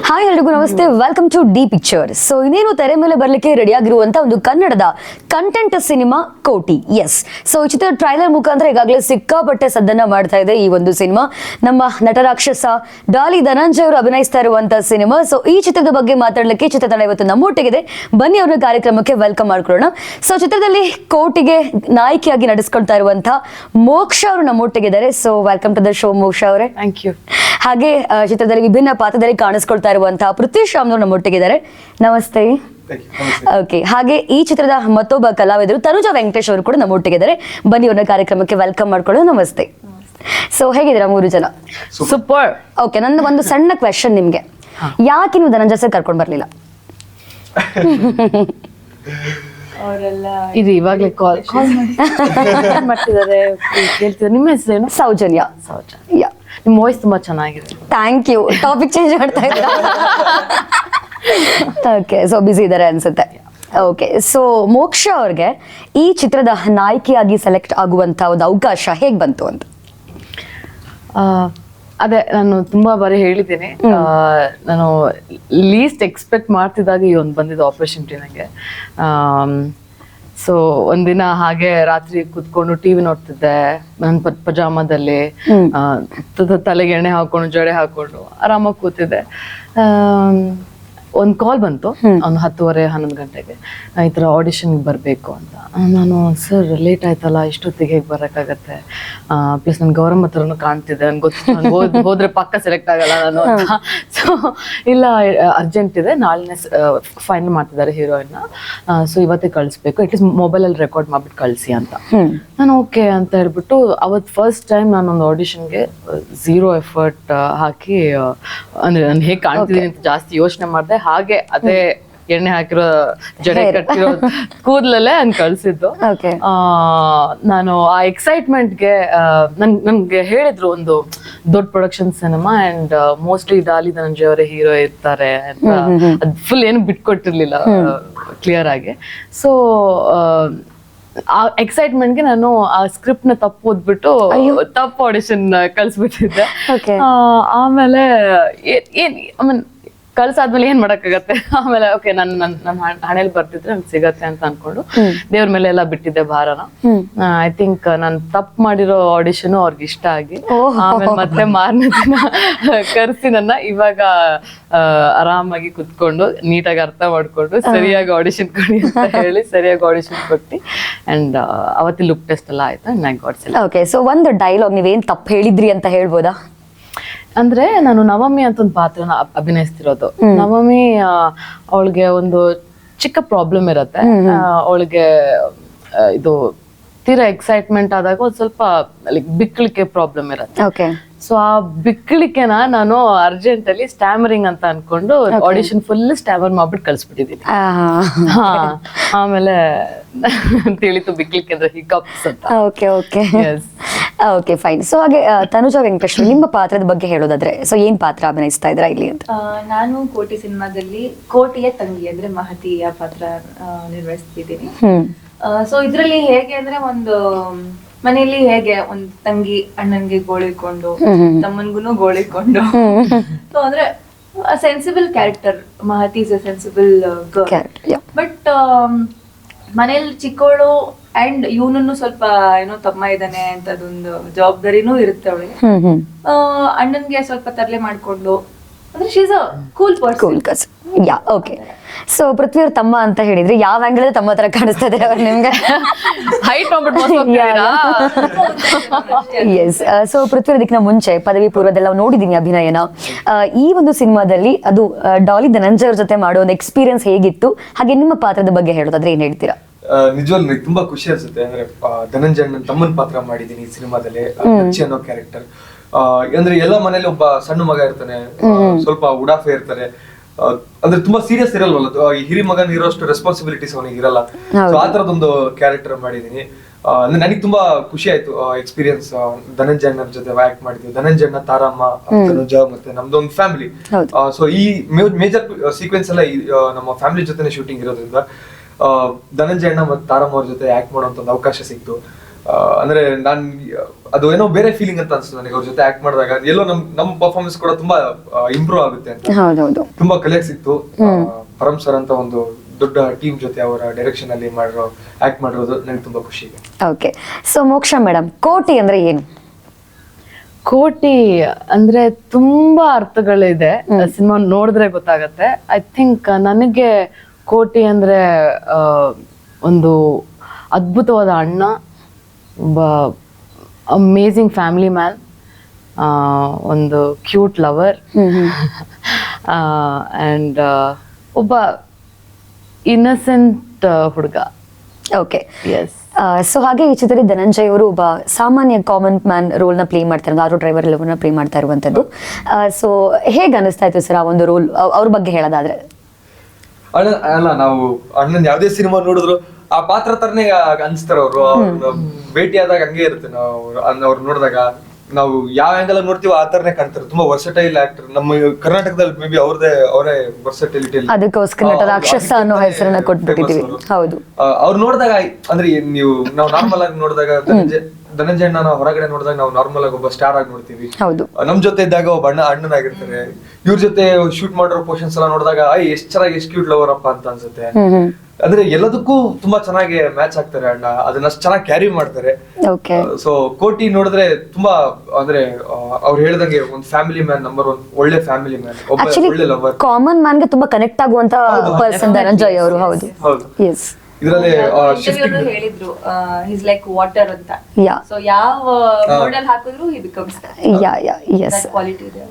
Hi ಎಲ್ರಿಗೂ ನಮಸ್ತೆ, welcome to the picture. So ಇನ್ನೇನು ತೆರೆ ಮೇಲೆ ಬರಲಿಕ್ಕೆ ರೆಡಿ ಆಗಿರುವಂತ ಒಂದು ಕನ್ನಡದ content cinema Kotee. Yes, so ಈ ಚಿತ್ರದ ಟ್ರೈಲರ್ ಮುಖಾಂತರ ಈಗಾಗಲೇ ಸಿಕ್ಕಾಪಟ್ಟೆ ಸದ್ದನ್ನ ಮಾಡ್ತಾ ಇದೆ ಈ ಒಂದು ಸಿನಿಮಾ. ನಮ್ಮ ನಟರಾಕ್ಷಸ ಡಾಲಿ ಧನಂಜಯ ಅವರು ಅಭಿನಯಿಸ್ತಾ ಇರುವಂತಹ ಸಿನಿಮಾ. ಸೊ ಈ ಚಿತ್ರದ ಬಗ್ಗೆ ಮಾತಾಡಲಿಕ್ಕೆ ಚಿತ್ರತಂಡ ಇವತ್ತು ನಮ್ಮೊಟ್ಟಿಗಿದೆ. ಬನ್ನಿ ಅವ್ರ ಕಾರ್ಯಕ್ರಮಕ್ಕೆ ವೆಲ್ಕಮ್ ಮಾಡ್ಕೊಳ್ಳೋಣ. ಸೊ ಚಿತ್ರದಲ್ಲಿ ಕೋಟಿಗೆ ನಾಯಕಿಯಾಗಿ ನಡೆಸ್ಕೊಳ್ತಾ ಇರುವಂತಹ ಮೋಕ್ಷ ಅವರು ನಮ್ಮೊಟ್ಟಿಗಿದ್ದಾರೆ. So welcome to the show Moksha ಅವರೇ. Thank you. ಹಾಗೆ ಚಿತ್ರದಲ್ಲಿ ವಿಭಿನ್ನ ಪಾತ್ರದಲ್ಲಿ ಕಾಣಿಸ್ಕೊಳ್ತಾ ಇರುವಂತಹ ಪೃಥ್ವಿ ಶ್ಯಾಮ್ನವರು ನಮ್ಮೊಟ್ಟಿಗಿದ್ದಾರೆ. ನಮಸ್ತೆ. ಓಕೆ, ಹಾಗೆ ಈ ಚಿತ್ರದ ಮತ್ತೊಬ್ಬ ಕಲಾವಿದರು ತನುಜಾ ವೆಂಕಟೇಶ್ ಅವರು ಕೂಡ ನಮ್ಮೊಟ್ಟಿಗಿದ್ದಾರೆ. ಬನ್ನಿ ಅವ್ರನ್ನ ಕಾರ್ಯಕ್ರಮಕ್ಕೆ ವೆಲ್ಕಮ್ ಮಾಡ್ಕೊಳ್ಳೋದು. ನಮಸ್ತೆ. ಸೊ ಹೇಗಿದ್ದೀರಾ ಮೂರು ಜನ? ಸೂಪರ್. ಓಕೆ, ನಂದು ಒಂದು ಸಣ್ಣ ಕ್ವೆಶನ್ ನಿಮ್ಗೆ. ಯಾಕೆ ನೀವು ಧನಂಜಯ ಸರ್ ಕರ್ಕೊಂಡು ಬರ್ಲಿಲ್ಲ? ಅವರೆಲ್ಲ ಇದು ಇವಾಗಲೇ ಕಾಲ್ ಮಾಡ್ತಿದ್ದಾರೆ. ಕೇಳ್ತಿದ್ದಾರೆ. ನಿಮ್ಮ ಹೆಸರೇನು? ಸೌಜನ್ಯ. ಸೌಜನ್ಯ. ನಿಮ್ಮ ವಾಯ್ಸ್ ತುಂಬಾ ಚೆನ್ನಾಗಿದೆ. Thank you. ಟಾಪಿಕ್ ಚೇಂಜ್ ಮಾಡ್ತಾ ಇದ್ದೀರಾ? ಓಕೆ, ಸೊ ಬಿಸಿ ಇದ್ದಾರೆ ಅನ್ಸುತ್ತೆ. ಓಕೆ, ಸೊ ಮೋಕ್ಷ ಅವ್ರಿಗೆ ಈ ಚಿತ್ರದ ನಾಯಕಿಯಾಗಿ ಸೆಲೆಕ್ಟ್ ಆಗುವಂತ ಒಂದು ಅವಕಾಶ ಹೇಗ್ ಬಂತು ಅಂತ? ಅದೇ ನಾನು ತುಂಬಾ ಬಾರಿ ಹೇಳಿದ್ದೇನೆ. ನಾನು ಲೀಸ್ಟ್ ಎಕ್ಸ್ಪೆಕ್ಟ್ ಮಾಡ್ತಿದ್ದಾಗ ಈ ಒಂದು ಬಂದಿದ್ದು ಆಪರ್ಚುನಿಟಿ ನನಗೆ. ಸೊ ಒಂದಿನ ಹಾಗೆ ರಾತ್ರಿ ಕುತ್ಕೊಂಡು ಟಿವಿ ನೋಡ್ತಿದ್ದೆ ನನ್ನ ಪಜಾಮದಲ್ಲಿ, ತಲೆಗೆ ಎಣ್ಣೆ ಹಾಕೊಂಡು ಜಡೆ ಹಾಕೊಂಡು ಆರಾಮಾಗಿ ಕೂತಿದ್ದೆ. ಒಂದು ಕಾಲ್ ಬಂತು ಒಂದು 10:30-11 ಗಂಟೆಗೆ, ಈ ಥರ ಆಡಿಷನ್ಗೆ ಬರಬೇಕು ಅಂತ. ನಾನು ಸರ್ ಲೇಟ್ ಆಯ್ತಲ್ಲ, ಇಷ್ಟೊತ್ತಿಗೆ ಹೇಗೆ ಬರೋಕ್ಕಾಗತ್ತೆ? ಪ್ಲಸ್ ನಾನು ಗೌರಮ್ಮ ಹತ್ರನೂ ಕಾಣ್ತಿದ್ದೆ, ನನ್ಗೆ ಗೊತ್ತು ನಾನು ಹೋದ್ರೆ ಪಕ್ಕ ಸೆಲೆಕ್ಟ್ ಆಗಲ್ಲ ನಾನು ಅಂತ. ಸೊ ಇಲ್ಲ, ಅರ್ಜೆಂಟ್ ಇದೆ, ನಾಳೆನೇ ಫೈನಲ್ ಮಾಡ್ತಿದ್ದಾರೆ ಹೀರೋಯಿನ್ನ. ಸೊ ಇವತ್ತೇ ಕಳಿಸ್ಬೇಕು, ಅಟ್ಲೀಸ್ಟ್ ಮೊಬೈಲಲ್ಲಿ ರೆಕಾರ್ಡ್ ಮಾಡ್ಬಿಟ್ಟು ಕಳಿಸಿ ಅಂತ. ನಾನು ಓಕೆ ಅಂತ ಹೇಳ್ಬಿಟ್ಟು ಅವತ್ತು ಫಸ್ಟ್ ಟೈಮ್ ನಾನೊಂದು ಆಡಿಷನ್ಗೆ 0 ಎಫರ್ಟ್ ಹಾಕಿ, ಅಂದ್ರೆ ನಾನು ಹೇಗೆ ಕಾಣ್ತಿದ್ದೀನಿ ಅಂತ ಜಾಸ್ತಿ ಯೋಚನೆ ಮಾಡಿದೆ. ಹಾಗೆ ಅದೇ ಎಣ್ಣೆ ಹಾಕಿರೋ ಜಡೆ ಕಟ್ಟಿರೋ ಕೂದಲಲ್ಲೇ ನಾನು ಕಳ್ಸಿದ್ದು. ನಾನು ಆ ಎಕ್ಸೈಟ್ಮೆಂಟ್ಗೆ ನನ್ಗೆ ಹೇಳಿದ್ರು ಒಂದು ದೊಡ್ಡ production cinema and mostly Dolly Dhananjaya ಅವರೇ ಹೀರೋ ಇರ್ತಾರೆ ಅಂತ. ಅದ್ ಫುಲ್ ಏನು ಬಿಟ್ಕೊಟ್ಟಿರ್ಲಿಲ್ಲ ಕ್ಲಿಯರ್ ಆಗಿ. ಸೊ ಆ ಎಕ್ಸೈಟ್ಮೆಂಟ್ಗೆ ನಾನು ಆ ಸ್ಕ್ರಿಪ್ಟ್ ನ ತಪ್ಪು ಓದ್ಬಿಟ್ಟು ತಪ್ಪು ಆಡಿಷನ್ ಕಳ್ಸ್ಬಿಟ್ಟಿದ್ದೆ. ಆಮೇಲೆ ಕಳ್ಸಾದ್ಮೇಲೆ ಏನ್ ಮಾಡಕ್ಕಾಗತ್ತೆ? ಆಮೇಲೆ ಓಕೆ, ನನ್ನ ಹಣೆಯಲ್ಲಿ ಬರ್ತಿದ್ರೆ ನನ್ಗೆ ಸಿಗತ್ತೆ ಅಂತ ಅನ್ಕೊಂಡು ದೇವ್ರ ಮೇಲೆ ಎಲ್ಲ ಬಿಟ್ಟಿದ್ದೆ ಭಾರನ. ಐ ಥಿಂಕ್ ನಾನು ತಪ್ಪು ಮಾಡಿರೋ ಆಡಿಷನ್ ಅವ್ರಿಗೆ ಇಷ್ಟ ಆಗಿ ಆಮೇಲೆ ಮತ್ತೆ ಮಾರನೇ ದಿನ ಕರ್ಸಿ ನನ್ನ ಇವಾಗ ಆರಾಮಾಗಿ ಕುತ್ಕೊಂಡು ನೀಟಾಗಿ ಅರ್ಥ ಮಾಡ್ಕೊಂಡು ಸರಿಯಾಗಿ ಆಡಿಷನ್ ಕೊಡಿ ಅಂತ ಹೇಳಿ ಸರಿಯಾಗಿ ಆಡಿಷನ್ ಕೊಟ್ಟು ಅಂಡ್ ಅವತ್ತಿ ಲುಕ್ ಟೆಸ್ಟ್ ಎಲ್ಲ ಆಯ್ತು. ನಂಗೆ ಗಾಡ್ಸಿಲ್ಲ. ಓಕೆ, ಸೊ ಒಂದು ಡೈಲಾಗ್ ನೀವೇನ್ ತಪ್ಪು ಹೇಳಿದ್ರಿ ಅಂತ ಹೇಳ್ಬೋದಾ? ಅಂದ್ರೆ ನಾನು ನವಮಿ ಅಂತ ಒಂದು ಪಾತ್ರನ ಅಭಿನಯಿಸ್ತಿರೋದು. ನವಮಿ ಅವಳಿಗೆ ಒಂದು ಚಿಕ್ಕ ಪ್ರಾಬ್ಲಮ್ ಇರತ್ತೆ. ಅವಳಿಗೆ ಇದು ತೀರಾ ಎಕ್ಸೈಟ್ಮೆಂಟ್ ಆದಾಗ ಒಂದ್ ಸ್ವಲ್ಪ ಬಿಕ್ಕಳಿಕೆ ಪ್ರಾಬ್ಲಮ್ ಇರತ್ತೆ. ಸೊ ಆ ಬಿಕ್ಕಳಿಕೆನ ನಾನು ಅರ್ಜೆಂಟ್ ಅಲ್ಲಿ ಸ್ಟ್ಯಾಮರಿಂಗ್ ಅಂತ ಅನ್ಕೊಂಡು ಆಡಿಷನ್ ಫುಲ್ ಸ್ಟ್ಯಾಮರ್ ಮಾಡ್ಬಿಟ್ಟು ಕಳ್ಸ್ಬಿಟ್ಟಿದ್ದೀನಿ. ಆಮೇಲೆ ತಿಳಿತು ಬಿಕ್ಕಳಿಕೆ ಅಂದ್ರೆ ಹಿಕಪ್ಸ್ ಅಂತ. Okay fine. ಸೊ ಹಾಗೆ ತನುಜಾ ವೆಂಕಟೇಶ್, ನಿಮ್ಮ ಪಾತ್ರದ ಬಗ್ಗೆ ಹೇಳೋದಾದ್ರೆ, ಸೊ ಏನ್ ಪಾತ್ರ ಅಭಿನಯಿಸ್ತಾ ಇದ್ರ ಇಲ್ಲಿ ಅಂತ? ನಾನು ಕೋಟಿ ಸಿನಿಮಾದಲ್ಲಿ ಕೋಟಿಯ ತಂಗಿ ಅಂದ್ರೆ ಮಹತಿಯ ಪಾತ್ರ ನಿರ್ವಹಿಸ್ತಿದ್ದೀನಿ. ಸೊ ಇದ್ರಲ್ಲಿ ಹೇಗೆ ಅಂದ್ರೆ, ಒಂದು ಮನೆಯಲ್ಲಿ ಹೇಗೆ ಒಂದು ತಂಗಿ ಅಣ್ಣನ್ಗೆ ಗೋಳಿಕೊಂಡು ತಮ್ಮನ್ಗುನು ಗೋಳಿಕೊಂಡು, ಸೊ ಅಂದ್ರೆ sensible character. Mahathi is a sensible girl. But ಮನೇಲಿ ಚಿಕ್ಕವಳು ಅಂಡ್ ಇವನನ್ನು ಸ್ವಲ್ಪ ಏನೋ ತಮ್ಮ ಇದ್ದಾನೆ ಅಂತ ಅದೊಂದು ಜವಾಬ್ದಾರಿನೂ ಇರುತ್ತೆ ಅವಳಿಗೆ. ಅಣ್ಣನ್ಗೆ ಸ್ವಲ್ಪ ತರಲೆ ಮಾಡ್ಕೊಂಡು, ಅಂದ್ರೆ she is a cool person. Ya, okay. So Prithvi ಅವ್ರ ತಮ್ಮ ಅಂತ ಹೇಳಿದ್ರೆ ಯಾವ ಆಂಗಲ್ ತಮ್ಮ ತರ ಕಾಣಿಸ್ತಾ ಇದ್ದಾರೆ ಅವ್ರು ನಿಮ್ಗೆ? Height S. ಸೊ ಪೃಥ್ವಿ ಅದಕ್ಕಿಂತ ಮುಂಚೆ ಪದವಿ ಪೂರ್ವದೆಲ್ಲ ನೋಡಿದೀನಿ ಅಭಿನಯನ. ಈ ಒಂದು ಸಿನಿಮಾದಲ್ಲಿ ಅದು ಡಾಲಿ ಧನಂಜಯ ಅವ್ರ ಜೊತೆ ಮಾಡೋ ಒಂದು ಎಕ್ಸ್ಪೀರಿಯನ್ಸ್ ಹೇಗಿತ್ತು? ಹಾಗೆ ನಿಮ್ಮ ಪಾತ್ರದ ಬಗ್ಗೆ ಹೇಳೋದಾದ್ರೆ ಏನ್ ಹೇಳ್ತೀರಾ? ನಿಜವಾಗ್ಲೂ ನನಗೆ ತುಂಬಾ ಖುಷಿ ಅನ್ಸುತ್ತೆ. ಅಂದ್ರೆ ಧನಂಜಯ್ ತಮ್ಮನ ಪಾತ್ರ ಮಾಡಿದೀನಿ ಈ ಸಿನಿಮಾದಲ್ಲಿ. ನಚ್ಚಿ ಅನ್ನೋ ಕ್ಯಾರೆಕ್ಟರ್. ಅಂದ್ರೆ ಎಲ್ಲ ಮನೇಲಿ ಒಬ್ಬ ಸಣ್ಣ ಮಗ ಇರ್ತಾನೆ, ಸ್ವಲ್ಪ ಉಡಾಫೆ ಇರ್ತಾರೆ. ಅಂದ್ರೆ ತುಂಬಾ ಸೀರಿಯಸ್ ಇರಲ್ವಲ್ಲ, ಹಿರಿ ಮಗನ್ ಇರೋಷ್ಟು ರೆಸ್ಪಾನ್ಸಿಬಿಲಿಟೀಸ್ ಅವನಿಗೆ ಇರಲ್ಲ. ಸೊ ಆ ತರದೊಂದು ಕ್ಯಾರೆಕ್ಟರ್ ಮಾಡಿದೀನಿ. ನನಗೆ ತುಂಬಾ ಖುಷಿ ಆಯ್ತು ಎಕ್ಸ್ಪೀರಿಯನ್ಸ್. ಧನಂಜಯ್ ಜೊತೆ ಆಕ್ಟ್ ಮಾಡಿದ್ವಿ. ಧನಂಜಯ್, ತಾರಮ್ಮ, ತನುಜಾ ಮತ್ತೆ ನಮ್ದೊಂದು ಫ್ಯಾಮಿಲಿ. ಸೊ ಈ ಮೇಜರ್ ಸೀಕ್ವೆನ್ಸ್ ಎಲ್ಲ ನಮ್ಮ ಫ್ಯಾಮಿಲಿ ಜೊತೆ ಶೂಟಿಂಗ್ ಇರೋದ್ರಿಂದ ಧನಂಜಯ್ ಮತ್ತು ತಾರಮ್ಮ ಅವ್ರ ಜೊತೆ ಆಕ್ಟ್ ಮಾಡುವಂತ ಒಂದು ಅವಕಾಶ ಸಿಕ್ತು. ಅಂದ್ರೆ ನಾನ್ ಅದು ಏನೋ ಬೇರೆ ಫೀಲಿಂಗ್ ಅಂತ ಅನ್ಸುತ್ತೆ ನನಗೆ ಅವ್ರ ಜೊತೆ ಆಕ್ಟ್ ಮಾಡಿದಾಗ. ಎಲ್ಲೋ ನಮ್ ಪರ್ಫಾರ್ಮೆನ್ಸ್ ಕೂಡ ತುಂಬಾ ಇಂಪ್ರೂವ್ ಆಗುತ್ತೆ ಅಂತ ಹೌದೌದು. ತುಂಬಾ ಕಲಿಯಕ್ ಸಿಕ್ತು. ಪರಮ್ ಸರ್ ಅಂತ ಒಂದು ದೊಡ್ಡ ಟೀಮ್ ಜೊತೆ ಅವರ ಡೈರೆಕ್ಷನ್ ಅಲ್ಲಿ ಆಕ್ಟ್ ಮಾಡಿರೋದು ನನಗೆ ತುಂಬಾ ಖುಷಿ ಇದೆ. ಓಕೆ, ಸೊ ಮೋಕ್ಷ ಮೇಡಮ್, ಕೋಟಿ ಅಂದ್ರೆ ಏನು? ಕೋಟಿ ಅಂದ್ರೆ ತುಂಬಾ ಅರ್ಥಗಳಿದೆ, ಸಿನಿಮಾ ನೋಡಿದ್ರೆ ಗೊತ್ತಾಗತ್ತೆ. ಐ ಥಿಂಕ್ ನನಗೆ ಕೋಟಿ ಅಂದ್ರೆ ಒಂದು ಅದ್ಭುತವಾದ ಅಣ್ಣ, ಒಬ್ಬ ಅಮೇಝಿಂಗ್ ಫ್ಯಾಮಿಲಿ ಮ್ಯಾನ್, ಒಂದು ಕ್ಯೂಟ್ ಲವರ್, ಆ್ಯಂಡ್ ಒಬ್ಬ ಇನ್ನಸೆಂಟ್ ಹುಡುಗ. Okay, yes. ಸೊ ಹಾಗೆ ಈ ಚಿತ್ರದಲ್ಲಿ ಧನಂಜಯ್ ಅವರು ಒಬ್ಬ ಸಾಮಾನ್ಯ ಕಾಮನ್ ಮ್ಯಾನ್ ರೋಲ್ನ ಪ್ಲೇ ಮಾಡ್ತಾರೆ, ಆಟೋ ಡ್ರೈವರ್ ಲೆವೆಲ್ನ ಪ್ಲೇ ಮಾಡ್ತಾ ಇರುವಂಥದ್ದು. ಸೊ ಹೇಗೆ ಅನಿಸ್ತಾ ಇತ್ತು ಸರ್ ಆ ಒಂದು ರೋಲ್, ಅವ್ರ ಬಗ್ಗೆ ಹೇಳೋದಾದ್ರೆ? ಅಲ್ಲ, ನಾವು ಅಣ್ಣನ್ ಯಾವ್ದೇ ಸಿನಿಮಾ ನೋಡಿದ್ರು ಆ ಪಾತ್ರ ತರನೇ ಅನ್ಸ್ತಾರ ಅವರು. ಭೇಟಿ ಆದಾಗ ಹಂಗೆ ಇರುತ್ತೆ. ನಾವು ಅವ್ರು ನೋಡಿದಾಗ ನಾವು ಯಾವ ಆಂಗಲ್ ನೋಡ್ತೀವೋ ಆ ತರನೇ ಕಾಣ್ತಾರೆ. ತುಂಬಾ ವರ್ಸಟೈಲ್ ಆಕ್ಟರ್. ನಮ್ಮ ಕರ್ನಾಟಕದಲ್ಲಿ ಮೇ ಬಿ ಅವರೇ ವರ್ಸಟೈಲಿಟಿ. ಅದಕ್ಕೋಸ್ಕರ ನಟ ರಾಕ್ಷಸ ಅನ್ನೋ ಹೆಸರನ್ನ ಕೊಟ್ಬಿಟ್ಟಿದೀವಿ. ಹೌದು, ಅವ್ರು ನೋಡಿದಾಗ ಅಂದ್ರೆ ನಾವು ನಾರ್ಮಲ್ ಆಗಿ ನೋಡಿದಾಗ ಧನಂಜಯ ಅಣ್ಣ ಹೊರಗಡೆ ನೋಡಿದಾಗ ನಾವು ನಾರ್ಮಲ್ ಆಗಿ ಒಬ್ಬ ಸ್ಟಾರ್ ಆಗಿ ನೋಡ್ತೀವಿ. ಹೌದು. ನಮ್ ಜೊತೆ ಇದ್ದಾಗ ಒಬ್ಬ ಅಣ್ಣನಾಗಿರ್ತಾರೆ. ಇವ್ರ ಜೊತೆ ಶೂಟ್ ಮಾಡಿರೋ ಪೋರ್ಷನ್ಸ್ ಎಲ್ಲ ನೋಡಿದಾಗ ಎಷ್ಟ್ ಚೆನ್ನಾಗಿ ಎಷ್ಟ್ ಕ್ಯೂಟ್ ಲವರ್ ಅಪ್ಪ ಅಂತ ಅನ್ಸುತ್ತೆ. ಅಂದ್ರೆ ಎಲ್ಲದಕ್ಕೂ ತುಂಬಾ ಚೆನ್ನಾಗಿ ಮ್ಯಾಚ್ ಆಗ್ತಾರೆ ಅಣ್ಣ, ಅದನ್ನ ಅಷ್ಟು ಚೆನ್ನಾಗಿ ಕ್ಯಾರಿ ಮಾಡ್ತಾರೆ. ಸೊ ಕೋಟಿ ನೋಡಿದ್ರೆ ತುಂಬಾ ಅಂದ್ರೆ ಅವ್ರು ಹೇಳ್ದಂಗೆ ಒಂದು ಫ್ಯಾಮಿಲಿ ಮ್ಯಾನ್, ನಂಬರ್ 1 ಒಳ್ಳೆ ಫ್ಯಾಮಿಲಿ ಮ್ಯಾನ್, ಒಳ್ಳೆ ಲವರ್, ಕಾಮನ್ ಮ್ಯಾನ್ ಗೆ ತುಂಬಾ ಕನೆಕ್ಟ್ ಆಗುವಂತ ಪರ್ಸನ್ ಧನಂಜಯ್ ಅವರು. ಹೌದು, ಎಸ್. ಇದರಲ್ಲಿ ಹೇಳಿದ್ರು ಈಸ್ ಲೈಕ್ ವಾಟರ್ ಅಂತ. ಸೊ ಯಾವ ಮೋಡಲ್ ಹಾಕಿದ್ರು ಹಿ ಬಿಕಮ್ಸ್ ಕ್ವಾಲಿಟಿ ಇದೆ.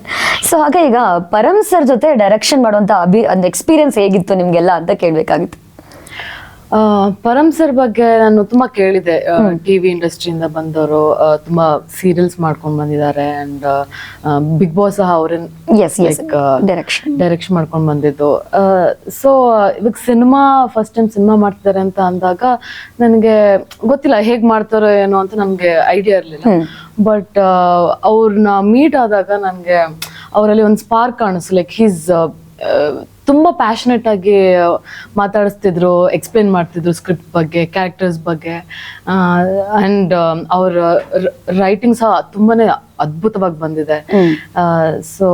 ಸೊ ಹಾಗೆ ಈಗ ಪರಮ್ ಸರ್ ಜೊತೆ ಡೈರೆಕ್ಷನ್ ಮಾಡುವಂತ ಎಕ್ಸ್ಪೀರಿಯನ್ಸ್ ಹೇಗಿತ್ತು ನಿಮ್ಗೆಲ್ಲ ಅಂತ ಕೇಳ್ಬೇಕಾಗಿತ್ತು. ಪರಮ್ ಸರ್ ಬಗ್ಗೆ ನಾನು ತುಂಬಾ ಕೇಳಿದೆ. ಟಿವಿ ಇಂಡಸ್ಟ್ರಿಯಿಂದ ಬಂದವರು, ತುಂಬಾ ಸೀರಿಯಲ್ಸ್ ಮಾಡ್ಕೊಂಡ್ ಬಂದಿದ್ದಾರೆ, ಅಂಡ್ ಬಿಗ್ ಬಾಸ್ ಸಹ ಅವ್ರನ್ನ ಡೈರೆಕ್ಷನ್ ಮಾಡ್ಕೊಂಡ್ ಬಂದಿದ್ದು. ಸೊ ಇವಾಗ ಫಸ್ಟ್ ಟೈಮ್ ಸಿನಿಮಾ ಮಾಡ್ತಿದ್ದಾರೆ ಅಂತ ಅಂದಾಗ ನನಗೆ ಗೊತ್ತಿಲ್ಲ ಹೇಗ್ ಮಾಡ್ತಾರೋ ಏನೋ ಅಂತ ನನ್ಗೆ ಐಡಿಯಾ ಇರ್ಲಿಲ್ಲ. ಬಟ್ ಅವ್ರನ್ನ ಮೀಟ್ ಆದಾಗ ನನ್ಗೆ ಅವರಲ್ಲಿ ಒಂದು ಸ್ಪಾರ್ಕ್ ಕಾಣಿಸ್ತು. ಲೈಕ್ ತುಂಬಾ ಪ್ಯಾಷನೆಟ್ ಆಗಿ ಮಾತಾಡಿಸ್ತಿದ್ರು, ಎಕ್ಸ್ಪ್ಲೇನ್ ಮಾಡ್ತಿದ್ರು ಸ್ಕ್ರಿಪ್ಟ್ ಬಗ್ಗೆ, ಕ್ಯಾರೆಕ್ಟರ್ಸ್ ಬಗ್ಗೆ, ಅಂಡ್ ಅವ್ರ ರೈಟಿಂಗ್ ಸಹ ತುಂಬಾನೇ ಅದ್ಭುತವಾಗಿ ಬಂದಿದೆ. ಸೊ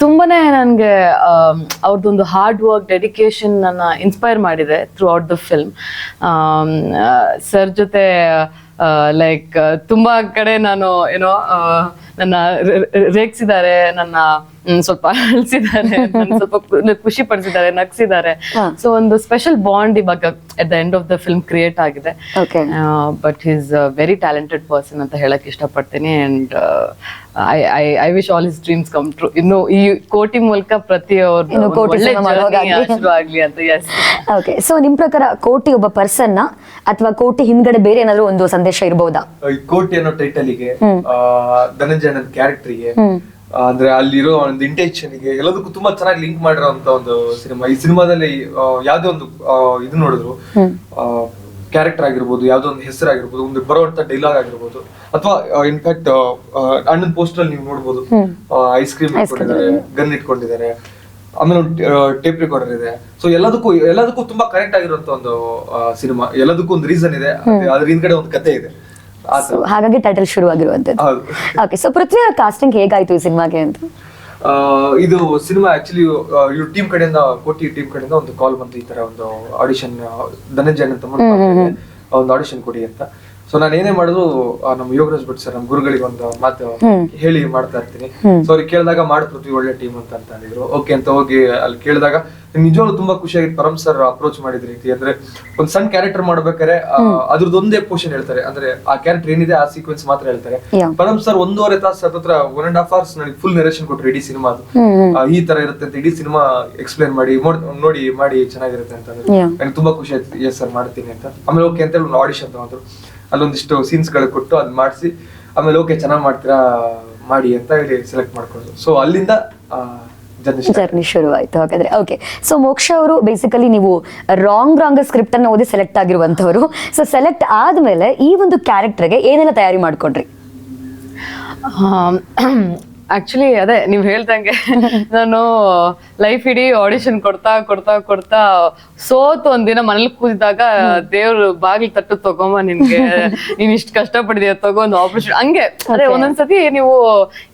ತುಂಬಾನೇ ನನಗೆ ಅವ್ರದ್ದೊಂದು ಹಾರ್ಡ್ ವರ್ಕ್, ಡೆಡಿಕೇಶನ್ ನನ್ನ ಇನ್ಸ್ಪೈರ್ ಮಾಡಿದೆ through out the film. Sir ಜೊತೆ ಲೈಕ್ ತುಂಬಾ ಕಡೆ ನಾನು ಏನೋ ನನ್ನ ರೇಗಿಸಿದ್ದಾರೆ, ನನ್ನ ಸ್ವಲ್ಪ ಅಳಿಸಿದ್ದಾರೆ, ಸ್ವಲ್ಪ ಖುಷಿ ಪಡಿಸಿದ್ದಾರೆ, ನಗ್ಸಿದ್ದಾರೆ. ಸೊ ಒಂದು ಸ್ಪೆಷಲ್ ಬಾಂಡ್ ಇವಾಗ at the end of the film create ಆಗಿದೆ. But is very talented person ಅಂತ ಹೇಳಕ್ ಇಷ್ಟಪಡ್ತೀನಿ. And I wish all his dreams come true. ಇನ್ನು ಈ ಕೋಟಿ ಮೂಲಕ ಶುರು ಆಗ್ಲಿ ಅಂತ. ಎಸ್. ಓಕೆ, ಸೊ ನಿಮ್ ಪ್ರಕಾರ ಕೋಟಿ ಒಬ್ಬ ಪರ್ಸನ್ ಅಥವಾ ಕೋಟಿ ಹಿಂದ್ಗಡೆ ಬೇರೆ ಏನಾದ್ರು ಒಂದು ಸಂದೇಶ ಇರಬಹುದಾ? ಕೋಟಿ ಅನ್ನೋ ಟೈಟಲ್ಗೆ, ಧನಂಜಯ ಅನ್ನೋ ಕ್ಯಾರೆಕ್ಟರ್ಗೆ, ಅಂದ್ರೆ ಅಲ್ಲಿರೋ ಒಂದು ಇಂಟೆನ್ಷನ್ಗೆ ಎಲ್ಲದಕ್ಕೂ ತುಂಬಾ ಚೆನ್ನಾಗಿ ಲಿಂಕ್ ಮಾಡಿರೋಂತ ಒಂದು ಸಿನಿಮಾ. ಈ ಸಿನಿಮಾದಲ್ಲಿ ಯಾವ್ದೇ ಒಂದು ಇದು ನೋಡಿದ್ರು, ಕ್ಯಾರೆಕ್ಟರ್ ಆಗಿರ್ಬೋದು, ಯಾವ್ದೋ ಒಂದು ಹೆಸರು ಆಗಿರ್ಬೋದು, ಒಂದು ಬರುವಂತ ಡೈಲಾಗ್ ಆಗಿರ್ಬೋದು, ಅಥವಾ ಇನ್ಫ್ಯಾಕ್ಟ್ ಅಣ್ಣನ ಪೋಸ್ಟರ್ ಅಲ್ಲಿ ನೀವು ನೋಡ್ಬೋದು, ಐಸ್ ಕ್ರೀಮ್ ಇಟ್ಕೊಂಡಿದ್ದಾರೆ, ಗನ್ ಇಟ್ಕೊಂಡಿದ್ದಾರೆ, ಆಮೇಲೆ ಒಂದು ಟೇಪ್ ರೆಕಾರ್ಡರ್ ಇದೆ. ಸೊ ಎಲ್ಲದಕ್ಕೂ ತುಂಬಾ ಕನೆಕ್ಟ್ ಆಗಿರುವಂತ ಒಂದು ಸಿನಿಮಾ. ಎಲ್ಲದಕ್ಕೂ ಒಂದು ರೀಸನ್ ಇದೆ, ಅದ್ರ ಹಿಂದ್ಗಡೆ ಒಂದು ಕತೆ ಇದೆ. ಹಾಗಾಗಿ ಟೈಟಲ್ ಶುರು ಆಗಿರುವಂತದ್ದು. ಓಕೆ, ಸೊ ಪೃಥ್ವಿ ಅವರ ಕಾಸ್ಟಿಂಗ್ ಹೇಗಾಯ್ತು ಈ ಸಿನಿಮಾಗೆ ಅಂತ? ಇದು ಸಿನಿಮಾ ಆಕ್ಚುಲಿ ಇವ್ರ ಟೀಮ್ ಕಡೆಯಿಂದ, ಕೋಟಿ ಟೀಮ್ ಕಡೆಯಿಂದ ಒಂದು ಕಾಲ್ ಬಂತು, ಈ ತರ ಒಂದು ಆಡಿಷನ್, ಧನಂಜಯ್ ಅಂತ ಒಂದು ಆಡಿಷನ್ ಕೊಡಿ ಅಂತ. ಸೊ ನಾನು ಏನೇ ಮಾಡಿದ್ರು ನಮ್ಮ ಯೋಗರಾಜ್ ಭಟ್ ಸರ್, ನಮ್ಮ ಗುರುಗಳಿಗೆ ಒಂದು ಮಾತು ಹೇಳಿ ಮಾಡ್ತಾ ಇರ್ತೀನಿ. ಸೊ ಅವ್ರಿಗೆ ಕೇಳಿದಾಗ ಮಾಡಿ ಪೃಥ್ವಿ ಒಳ್ಳೆ ಟೀಮ್ ಅಂತ ಅಂದಿದ್ರು. ಓಕೆ ಅಂತ ಹೋಗಿ ಅಲ್ಲಿ ಕೇಳಿದಾಗ ನಿಜವಾಗ್ಲೂ ತುಂಬಾ ಖುಷಿಯಾಗಿತ್ತು. ಪರಮ್ ಸರ್ ಅಪ್ರೋಚ್ ಮಾಡಿದ ರೀತಿ, ಅಂದ್ರೆ ಒಂದ್ ಸಣ್ಣ ಕ್ಯಾರೆಕ್ಟರ್ ಮಾಡ್ಬೇಕಾದ್ರೆ ಅದ್ರದ್ದೊಂದೇ ಪೋರ್ಷನ್ ಹೇಳ್ತಾರೆ, ಅಂದ್ರೆ ಆ ಕ್ಯಾರೆಕ್ಟರ್ ಏನಿದೆ ಆ ಸೀಕ್ವೆನ್ಸ್ ಮಾತ್ರ ಹೇಳ್ತಾರೆ. ಪರಮ್ ಸರ್ 1.5 ತಾಸು ಹತ್ರ 1.5 hours ನನಗೆ ಫುಲ್ ನರೇಷನ್ ಕೊಟ್ಟರು ಇಡೀ ಸಿನಿಮಾದು. ಈ ತರ ಇರುತ್ತೆ ಅಂತ ಇಡೀ ಸಿನಿಮಾ ಎಕ್ಸ್ಪ್ಲೇನ್ ಮಾಡಿ ನೋಡಿ ಮಾಡಿ ಚೆನ್ನಾಗಿರುತ್ತೆ ಅಂತ ಅಂದ್ರೆ ನನಗೆ ತುಂಬಾ ಖುಷಿ ಆಯ್ತು. ಎಸ್ ಸರ್ ಮಾಡ್ತೀನಿ ಅಂತ. ಆಮೇಲೆ ಓಕೆ ಅಂತ ಹೇಳಿ ಒಂದು ಆಡಿಷನ್ ತಗೊಂಡ್ರು, ಅಲ್ಲೊಂದಿಷ್ಟು ಸೀನ್ಸ್ ಗಳು ಕೊಟ್ಟು ಅದ್ ಮಾಡಿಸಿ, ಆಮೇಲೆ ಓಕೆ ಚೆನ್ನಾಗ್ ಮಾಡ್ತೀರಾ ಮಾಡಿ ಅಂತ ಹೇಳಿ ಸೆಲೆಕ್ಟ್ ಮಾಡ್ಕೊಂಡು, ಸೊ ಅಲ್ಲಿಂದ ಜರ್ನಿ ಶುರು ಆಯ್ತು. ಹಾಗಾದ್ರೆ ಓಕೆ, ಸೊ ಮೋಕ್ಷ ಅವರು ಬೇಸಿಕಲಿ ನೀವು ರಾಂಗ್ ಸ್ಕ್ರಿಪ್ಟ್ ಅನ್ನು ಓದಿ ಸೆಲೆಕ್ಟ್ ಆಗಿರುವಂತವರು. ಸೊ ಸೆಲೆಕ್ಟ್ ಆದ್ಮೇಲೆ ಈ ಒಂದು ಕ್ಯಾರೆಕ್ಟರ್ಗೆ ಏನೆಲ್ಲ ತಯಾರಿ ಮಾಡ್ಕೊಂಡ್ರಿ? ಆಕ್ಚುಲಿ ಅದೇ ನೀವ್ ಹೇಳ್ದಂಗೆ ನಾನು ಲೈಫ್ ಇಡೀ ಆಡಿಷನ್ ಕೊಡ್ತಾ ಸೋತು ಒಂದಿನ ಮನೇಲಿ ಕೂತಿದಾಗ ದೇವ್ರು ಬಾಗಿಲು ತಟ್ಟು ತಗೊಂಬ ನಿನ್ಗೆ ನೀನ್ ಇಷ್ಟ ಕಷ್ಟ ಪಟ್ಟಿದ್ಯಾ ತಗೊಂಡು ಆಪರೇಷನ್ ಹಂಗೆ ಅದೇ ಒಂದೊಂದ್ಸತಿ ನೀವು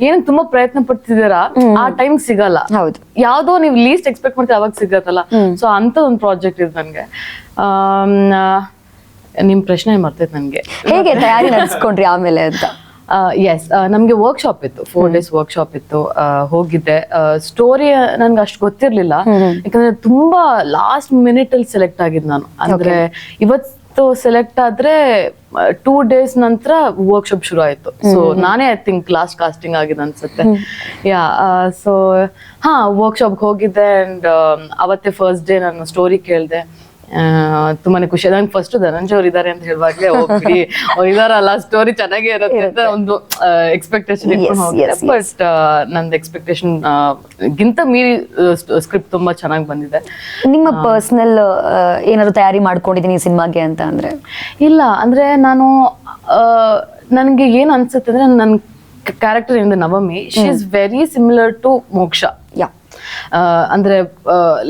ಏನ್ ತುಂಬಾ ಪ್ರಯತ್ನ ಪಡ್ತಿದ್ದೀರಾ ಆ ಟೈಮ್ ಸಿಗಲ್ಲ. ಹೌದು. ಯಾವ್ದೋ ನೀವು ಲೀಸ್ಟ್ ಎಕ್ಸ್ಪೆಕ್ಟ್ ಮಾಡ್ತೀವಿ ಅವಾಗ ಸಿಗತ್ತಲ್ಲ. ಸೊ ಅಂತ ಒಂದು ಪ್ರಾಜೆಕ್ಟ್ ಇದೆ ನನ್ಗೆ. ನಿಮ್ ಪ್ರಶ್ನೆ ಮರ್ತೈತೆ ನನ್ಗೆ. ಹೇಗೆ ತಯಾರಿ ನಡೆಸ್ಕೊಂಡ್ರಿ ಆಮೇಲೆ ಅಂತ? ಎಸ್, ನಮ್ಗೆ ವರ್ಕ್ಶಾಪ್ ಇತ್ತು, 4 days ವರ್ಕ್ಶಾಪ್ ಇತ್ತು. ಹೋಗಿದ್ದೆ. ಸ್ಟೋರಿ ನನ್ಗೆ ಅಷ್ಟು ಗೊತ್ತಿರ್ಲಿಲ್ಲ, ಯಾಕಂದ್ರೆ ತುಂಬಾ ಲಾಸ್ಟ್ ಮಿನಿಟ್ ಅಲ್ಲಿ ಸೆಲೆಕ್ಟ್ ಆಗಿದ್ ನಾನು. ಅಂದ್ರೆ ಇವತ್ತು ಸೆಲೆಕ್ಟ್ ಆದ್ರೆ 2 days ನಂತರ ವರ್ಕ್ಶಾಪ್ ಶುರು ಆಯ್ತು. ಸೊ ನಾನೇ ಐ ಥಿಂಕ್ ಲಾಸ್ಟ್ ಕಾಸ್ಟಿಂಗ್ ಆಗಿದೆ ಅನ್ಸುತ್ತೆ. ಯಾ, ಸೊ ಹಾ ವರ್ಕ್ಶಾಪ್ ಹೋಗಿದ್ದೆ ಅಂಡ್ ಅವತ್ತೇ ಫಸ್ಟ್ ಡೇ ನಾನು ಸ್ಟೋರಿ ಕೇಳ್ದೆ. ತುಂಬಾನೇ ಖುಷಿ. ನಂಗೆ ಫಸ್ಟ್ ಧನಂಜಯ್ ಅವ್ರು ಇದಾರೆ ಅಂತ ಹೇಳುವಾಗ್ಲೇ ಹೋಗ್ಬಿಡಿ ಇದಾರಲ್ಲ ಸ್ಟೋರಿ ಚೆನ್ನಾಗೇ ಇರುತ್ತೆ ಅಂತ ಒಂದು ಎಕ್ಸ್ಪೆಕ್ಟೇಷನ್ ಇಟ್ಕೊಂಡು ಹೋಗಿದೆ. ಬಟ್ ನಂದು ಎಕ್ಸ್ಪೆಕ್ಟೇಷನ್ ಗಿಂತ ಮೀರಿ ಸ್ಕ್ರಿಪ್ಟ್ ತುಂಬಾ ಚೆನ್ನಾಗಿ ಬಂದಿದೆ. ನಿಮ್ಮ ಪರ್ಸನಲ್ ಏನಾದ್ರು ತಯಾರಿ ಮಾಡ್ಕೊಂಡಿದೀನಿ ಸಿನಿಮಾಗೆ ಅಂತ ಅಂದ್ರೆ? ಇಲ್ಲ, ಅಂದ್ರೆ ನಾನು ನನ್ಗೆ ಏನ್ ಅನ್ಸುತ್ತೆ ಅಂದ್ರೆ ನನ್ ಕ್ಯಾರೆಕ್ಟರ್ ಇಂದ Navami, she is very similar to Moksha. Ya, ಅಂದ್ರೆ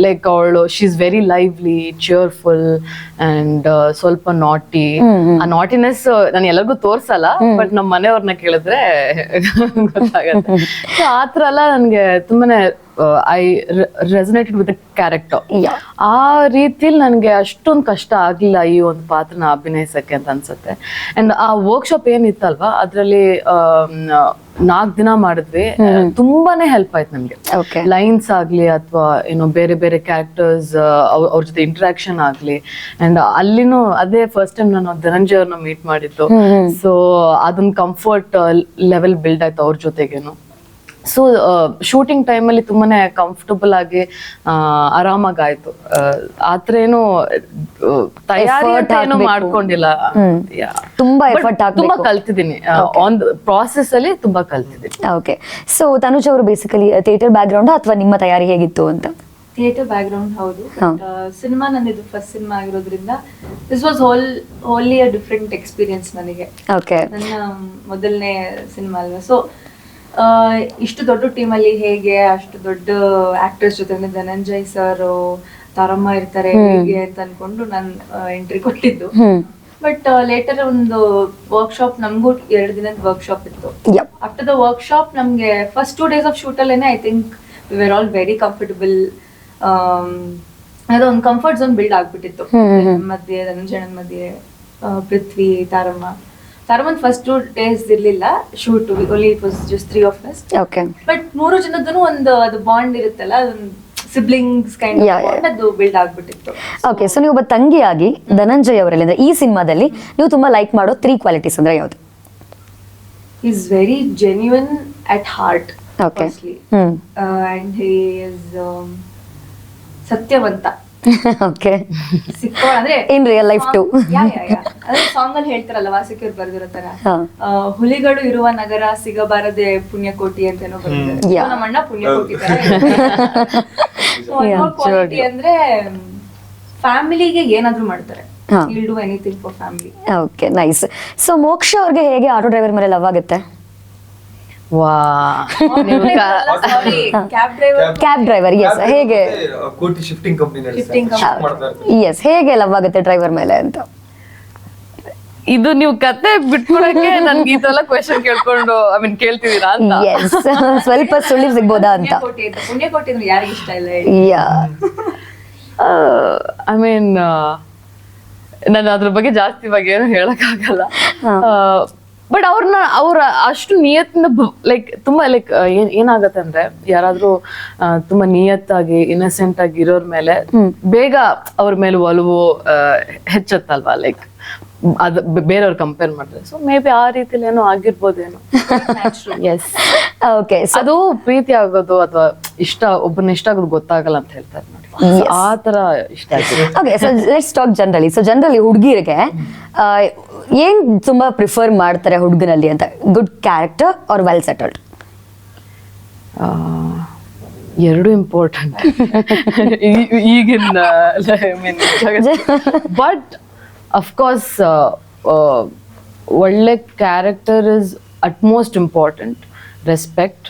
ಲೈಕ್ ಅವಳು she is very lively, cheerful and ಸ್ವಲ್ಪ ನಾಟಿ. ಆ ನಾಟಿನೆಸ್ ನಾನು ಎಲ್ಲರಿಗೂ ತೋರ್ಸಲ್ಲ, ಬಟ್ ನಮ್ಮ ಮನೆಯವ್ರನ್ನ ಕೇಳಿದ್ರೆ ಗೊತ್ತಾಗತ್ತೆ. ಸೊ ಆತರ ಎಲ್ಲ ನನ್ಗೆ ತುಂಬಾನೇ ಐ ರೆಸನೇಟೆಡ್ ವಿತ್ ದ ಕ್ಯಾರೆಕ್ಟರ್. ಆ ರೀತಿಲಿ ನನ್ಗೆ ಅಷ್ಟೊಂದು ಕಷ್ಟ ಆಗ್ಲಿಲ್ಲ ಈ ಒಂದು ಪಾತ್ರನ ಅಭಿನಯಿಸಕ್ಕೆ ಅಂತ ಅನ್ಸುತ್ತೆ. ಅಂಡ್ ಆ ವರ್ಕ್ಶಾಪ್ ಏನಿತ್ತಲ್ವಾ ಅದ್ರಲ್ಲಿ 4 ದಿನ ಮಾಡಿದ್ವಿ. ತುಂಬಾನೇ ಹೆಲ್ಪ್ ಆಯ್ತು ನಮ್ಗೆ. ಲೈನ್ಸ್ ಆಗ್ಲಿ ಅಥವಾ ಏನೋ ಬೇರೆ ಬೇರೆ ಕ್ಯಾರೆಕ್ಟರ್ಸ್ ಅವ್ರ ಜೊತೆ ಇಂಟ್ರಾಕ್ಷನ್ ಆಗ್ಲಿ. ಅಂಡ್ ಅಲ್ಲಿನೂ ಅದೇ ಫಸ್ಟ್ ಟೈಮ್ ನಾನು ಧನಂಜಯ್ ಅವ್ರನ್ನ ಮೀಟ್ ಮಾಡಿದ್ದು. ಸೊ ಅದೊಂದು ಕಂಫರ್ಟ್ ಲೆವೆಲ್ ಬಿಲ್ಡ್ ಆಯ್ತು ಅವ್ರ ಜೊತೆಗೇನು. ಸೊ ಶೂಟಿಂಗ್ ಟೈಮಲ್ಲಿ ತುಂಬಾನೇ ಕಂಫರ್ಟಬಲ್ ಆಗಿ ಆರಾಮಾಗಿ ಆಯ್ತು. ಆತರ ಏನು ತಯಾರಿ ಅಂತ ಏನು ಮಾಡ್ಕೊಂಡಿಲ್ಲ. ತುಂಬಾ ಎಫರ್ಟ್ ತುಂಬಾ ಕಲ್ತಿದ್ದೀನಿ ಆನ್ ಪ್ರಾಸೆಸ್ ಅಲ್ಲಿ, ತುಂಬಾ ಕಲ್ತಿದ್ದೀನಿ. ಓಕೆ, ಸೊ ತನುಜ್ ಅವರು ಬೇಸಿಕಲಿ ಥಿಯೇಟರ್ ಬ್ಯಾಕ್ ಗ್ರೌಂಡ್ ಅಥವಾ ನಿಮ್ಮ ತಯಾರಿ ಹೇಗಿತ್ತು ಅಂತ? ಥಿಯೇಟರ್ ಬ್ಯಾಕ್ ಗ್ರೌಂಡ್ ಹೌದು. ಸಿನಿಮಾ ನಂದಿದ್ದು ಫಸ್ಟ್ ಸಿನಿಮಾ ಆಗಿರೋದ್ರಿಂದ this was wholly a different experience ನನಗೆ. ನನ್ನ ಮೊದಲನೇ ಸಿನಿಮಾ ಅಲ್ವಾ. ಸೊ ಇಷ್ಟು ದೊಡ್ಡ ಟೀಮಲ್ಲಿ ಹೇಗೆ ಅಷ್ಟು ದೊಡ್ಡ ಆಕ್ಟರ್ಸ್ ಜೊತೆ ಧನಂಜಯ್ ಸರ್, ತಾರಮ್ಮ ಇರ್ತಾರೆ ಹೇಗೆ ಅಂತ ಅನ್ಕೊಂಡು ನಾನು ಎಂಟ್ರಿ ಕೊಟ್ಟಿದ್ದು. ಬಟ್ ಲೇಟರ್ ಒಂದು ವರ್ಕ್ಶಾಪ್, ನಮಗೂ 2 ದಿನದ ವರ್ಕ್ಶಾಪ್ ಇತ್ತು. ಆಫ್ಟರ್ ದ ವರ್ಕ್ಶಾಪ್ ನಮ್ಗೆ ಫಸ್ಟ್ 2 days ಆಫ್ ಶೂಟ್ ಅಲ್ಲೇನೆ I think we were all very comfortable. ಅದೊಂದು ಕಂಫರ್ಟ್ ಝೋನ್ ಬಿಲ್ಡ್ ಆಗ್ಬಿಟ್ಟಿತ್ತು ಮಧ್ಯೆ, ಧನಂಜಯನ ಮಧ್ಯೆ ಪೃಥ್ವಿ, ತಾರಮ್ಮನ್ ಫಸ್ಟ್ 2 days ಇರ್ಲಿಲ್ಲ shoot, only it was just 3 of us. But 3 ಜನದ್ದು ಒಂದು ಅದು ಬಾಂಡ್ ಇರುತ್ತಲ್ಲ, ಅದೊಂದು ಸಿಬ್ಲಿಂಗ್ಸ್ ಕೈಂಡ್ ಆಫ್ ಬಾಂಡ್, ಅದು ಬಿಲ್ಡ್ ಆಗ್ಬಿಟ್ಟಿತ್ತು. ಓಕೆ, ಸೊ ನೀವು ಒಬ್ಬ ತಂಗಿಯಾಗಿ ಧನಂಜಯ್ ಅವರಲ್ಲಿ ಅಂದ್ರೆ ಈ ಸಿನಿಮಾದಲ್ಲಿ ನೀವು ತುಂಬಾ ಲೈಕ್ ಮಾಡೋ 3 ಕ್ವಾಲಿಟೀಸ್ ಅಂದ್ರೆ ಯಾವುದು? Is very genuine at heart. Okay. And he is ಸತ್ಯವಂತ. ಓಕೆ, ಸಿಕ್ಕೋಳ ಅಂದ್ರೆ ಇನ್ ರಿಯಲ್ ಲೈಫ್ ಟು. ಅದೇ ಸಾಂಗ್ ಅಲ್ಲಿ ಹೇಳ್ತಾರಲ್ಲ ವಾಸುಕಿಯವ್ರು ಬರ್ದಿರೋ ತರ, ಹುಲಿಗಳು ಇರುವ ನಗರ ಸಿಗಬಾರದೆ ಪುಣ್ಯಕೋಟಿ ಅಂತ ಏನೋ ಬರ್ತಾರೆ. ನಮ್ಮ ಅಣ್ಣ ಪುಣ್ಯಕೋಟಿ ಕ್ವಾಲಿಟಿ ಅಂದ್ರೆ ಫ್ಯಾಮಿಲಿಗೆ ಏನಾದ್ರೂ ಮಾಡ್ತಾರೆ. He'll do anything for family. Okay, nice. So Moksha ಅವ್ರಿಗೆ ಹೇಗೆ ಆಟೋ ಡ್ರೈವರ್ ಮೇಲೆ ಲವ್ ಆಗುತ್ತೆ? Cab driver, yes. ಹೇಗೆ ಕೋಟಿ ಶಿಫ್ಟಿಂಗ್ ಕಂಪನಿ ಎಸ್, ಹೇಗೆ ಲವ್ ಆಗುತ್ತೆ ಡ್ರೈವರ್ ಮೇಲೆ ಅಂತ? ಇದು ನೀವು ಕತೆ ಬಿಟ್ಕೊಳಕ್ಕೆ ನನ್ಗೆ ಇದೆಲ್ಲ ಕ್ವೆಶನ್ ಕೇಳ್ಕೊಂಡು ಕೇಳ್ತಿದೀರಾ ಅಂತ. ಎಸ್, ಸ್ವಲ್ಪ ಸುಳ್ಳು ಸಿಗ್ಬೋದಾ ಅಂತ. ಪುಣ್ಯಕೋಟಿ ಅಂದ್ರೆ ಯಾರಿಗೆ ಇಷ್ಟ ಇಲ್ಲ? ಐ ಮೀನ್ ನಾನು ಅದ್ರ ಬಗ್ಗೆ ಜಾಸ್ತಿ ಬಗ್ಗೆ ಏನು ಹೇಳಕ್ ಆಗಲ್ಲ. ಬಟ್ ಅವ್ರ ಅಷ್ಟು ನಿಯತ್ತಿನ ಲೈಕ್ ತುಂಬಾ ಲೈಕ್ ಏನಾಗತ್ತೆ ಅಂದ್ರೆ ಯಾರಾದ್ರೂ ತುಂಬಾ ನಿಯತ್ತಾಗಿ ಇನ್ನಸೆಂಟ್ ಆಗಿ ಇರೋರ್ ಮೇಲೆ ಬೇಗ ಅವ್ರ ಮೇಲೆ ಒಲವು ಹೆಚ್ಚತ್ತಲ್ವಾ, ಲೈಕ್ ಅದು ಬೇರೆಯವ್ರು ಕಂಪೇರ್ ಮಾಡಿದ್ರೆ. ಸೊ ಮೇ ಬಿ ಆ ರೀತಿಲಿ ಏನೋ ಆಗಿರ್ಬೋದೇನೋ. S, okay. ಅದು ಪ್ರೀತಿ ಆಗೋದು ಅಥವಾ ಒಬ್ಬನ ಇಷ್ಟ ಆಗೋದು ಗೊತ್ತಾಗಲ್ಲ ಅಂತ ಹೇಳ್ತಾರೆ ನೋಡಿ, ಆ ತರ ಇಷ್ಟ ಆಗಿದೆ. Okay, so let's talk generally. So generally ಹುಡುಗಿರಿಗೆ ಏನ್ ತುಂಬಾ ಪ್ರಿಫರ್ ಮಾಡ್ತಾರೆ ಹುಡುಗನಲ್ಲಿ ಅಂತ? Good character or well settled? ಎರಡು ಇಂಪಾರ್ಟೆಂಟ್ ಈಗಿನ. ಬಟ್ ಅಫ್ಕೋರ್ಸ್ ಒಳ್ಳೆ character is utmost important. Respect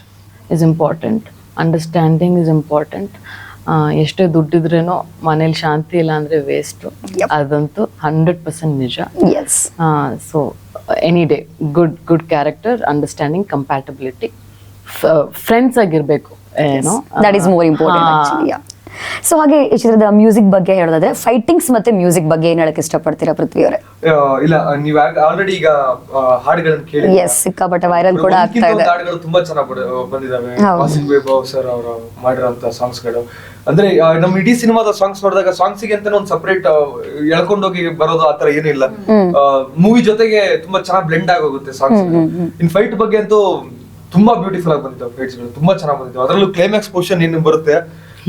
is important, understanding is important. ಎಷ್ಟೇ ದುಡ್ಡಿದ್ರೇನೋ ಮನೇಲಿ ಶಾಂತಿ ಇಲ್ಲ ಅಂದರೆ ವೇಸ್ಟು, ಅದಂತೂ 100% ನಿಜ. Yes. So any day good character, understanding, compatibility, friends ಆಗಿರ್ಬೇಕು ಏನೋ, that is more important actually. So ಹಾಗೆ ಈ ಚಿತ್ರದ ಮ್ಯೂಸಿಕ್ ಬಗ್ಗೆ ಹೇಳೋದಾದ್ರೆ ಫೈಟಿಂಗ್ಸ್ ಮತ್ತೆ ಮ್ಯೂಸಿಕ್ ಬಗ್ಗೆ ಏನ್ ಹೇಳಕ್ ಇಷ್ಟಪಡ್ತೀರಾ ಪೃಥ್ವಿ ಅವರೇ? ಇಲ್ಲ, ನೀವು ಆಲ್ರೆಡಿ ಈಗ ಹಾಡುಗಳನ್ನ ಕೇಳಿ, ಎಸ್, ಸಿಕ್ಕಾಪಟ್ಟೆ ವೈರಲ್ ಕೂಡ ಆಗ್ತಾ ಇದೆ. ಹಾಡುಗಳು ತುಂಬಾ ಚೆನ್ನಾಗಿ ಬಂದಿದಾವೆ. ವಾಸಿಂ ವೈಭವ್ ಸರ್ ಅವರು ಮಾಡಿರೋಂತ ಸಾಂಗ್ಸ್ ಗಳು, ಅಂದ್ರೆ ನಮ್ಮ ಇಡೀ ಸಿನಿಮಾದ ಸಾಂಗ್ಸ್ ನೋಡಿದಾಗ ಸಾಂಗ್ಸ್ ಗೆ ಅಂತಾನೆ ಒಂದು ಸಪರೇಟ್ ಎಳ್ಕೊಂಡೋಗಿ ಬರೋದು ಆತರ ಏನಿಲ್ಲ. ಮೂವಿ ಜೊತೆಗೆ ತುಂಬಾ ಚೆನ್ನಾಗಿ ಬ್ಲೆಂಡ್ ಆಗೋಗುತ್ತೆ ಸಾಂಗ್ಸ್. ಇನ್ ಫೈಟ್ ಬಗ್ಗೆ ಅಂತೂ ತುಂಬಾ ಬ್ಯೂಟಿಫುಲ್ ಆಗಿ ಬಂದಿದ್ದಾವೆ ಫೈಟ್ಸ್ ಗಳು, ತುಂಬಾ ಚೆನ್ನಾಗಿ ಬಂದಿದ್ದಾವೆ. ಅದರಲ್ಲೂ ಕ್ಲೈಮ್ಯಾಕ್ಸ್ ಪೋರ್ಷನ್ ಏನು ಬರುತ್ತೆ